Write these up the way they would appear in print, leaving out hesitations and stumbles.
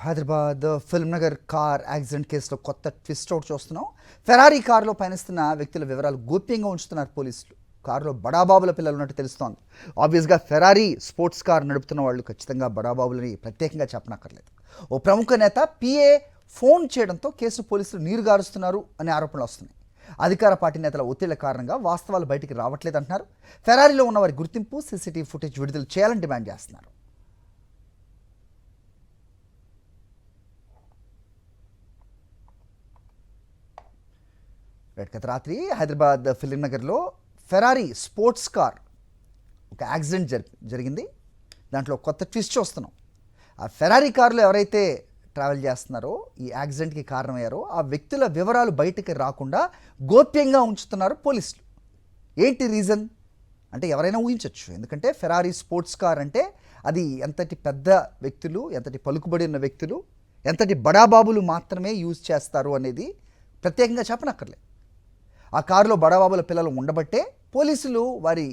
Hyderabad film Nagar car accident కేసులో కొత్త twist out చూస్తున్నాం. ఫెరారీ కారులో పయనిస్తున్న వ్యక్తుల వివరాలు గోప్యంగా ఉంచుతున్నారు పోలీసులు. కారులో బడాబాబుల పిల్లలు ఉన్నట్టు తెలుస్తోంది. ఆబ్వియస్గా ఫెరారీ స్పోర్ట్స్ కార్ నడుపుతున్న వాళ్ళు ఖచ్చితంగా బడాబాబులని ప్రత్యేకంగా చెప్పనక్కర్లేదు. ఓ ప్రముఖ నేత పిఏ ఫోన్ చేయడంతో కేసు పోలీసులు నీరు గారుస్తున్నారు అనే ఆరోపణలు వస్తున్నాయి. అధికార పార్టీ నేతల ఒత్తిళ్ల కారణంగా వాస్తవాలు బయటికి రావట్లేదంటున్నారు. ఫెరారీలో ఉన్న వారి గుర్తింపు, సీసీటీవీ ఫుటేజ్ విడుదల చేయాలని డిమాండ్ చేస్తున్నారు. గత రాత్రి హైదరాబాద్ ఫిలిం నగర్లో ఫెరారీ స్పోర్ట్స్ కార్ ఒక యాక్సిడెంట్ జరిగింది. దాంట్లో కొత్త ట్విస్ట్ చూస్తున్నాం. ఆ ఫెరారీ కారులో ఎవరైతే ట్రావెల్ చేస్తున్నారో, ఈ యాక్సిడెంట్కి కారణమయ్యారో ఆ వ్యక్తుల వివరాలు బయటికి రాకుండా గోప్యంగా ఉంచుతున్నారు పోలీసులు. ఏంటి రీజన్ అంటే ఎవరైనా ఊహించవచ్చు. ఎందుకంటే ఫెరారీ స్పోర్ట్స్ కార్ అంటే అది ఎంతటి పెద్ద వ్యక్తులు, ఎంతటి పలుకుబడి ఉన్న వ్యక్తులు, ఎంతటి బడాబాబులు మాత్రమే యూజ్ చేస్తారు అనేది ప్రత్యేకంగా చెప్పనక్కర్లేదు. ఆ కారులో బడాబాబుల పిల్లలు ఉండబట్టే పోలీసులు వారి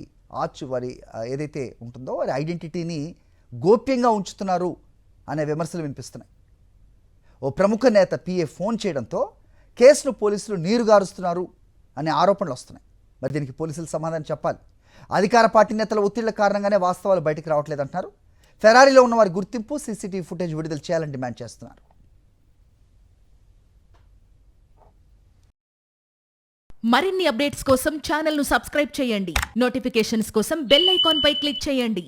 ఏదైతే ఉంటుందో వారి ఐడెంటిటీని గోప్యంగా ఉంచుతున్నారు అనే విమర్శలు వినిపిస్తున్నాయి. ఓ ప్రముఖ నేత పిఏ ఫోన్ చేయడంతో కేసును పోలీసులు నీరుగారుస్తున్నారు అనే ఆరోపణలు వస్తున్నాయి. మరి దీనికి పోలీసులు సమాధానం చెప్పాలి. అధికార పార్టీ నేతల ఒత్తిళ్ల కారణంగానే వాస్తవాలు బయటికి రావట్లేదంటున్నారు. ఫెరారీలో ఉన్న వారి గుర్తింపు, సీసీటీవీ ఫుటేజ్ విడుదల చేయాలని డిమాండ్ చేస్తున్నారు. మరిన్ని అప్డేట్స్ కోసం ఛానల్ను సబ్స్క్రైబ్ చేయండి. నోటిఫికేషన్స్ కోసం బెల్ ఐకాన్ పై క్లిక్ చేయండి.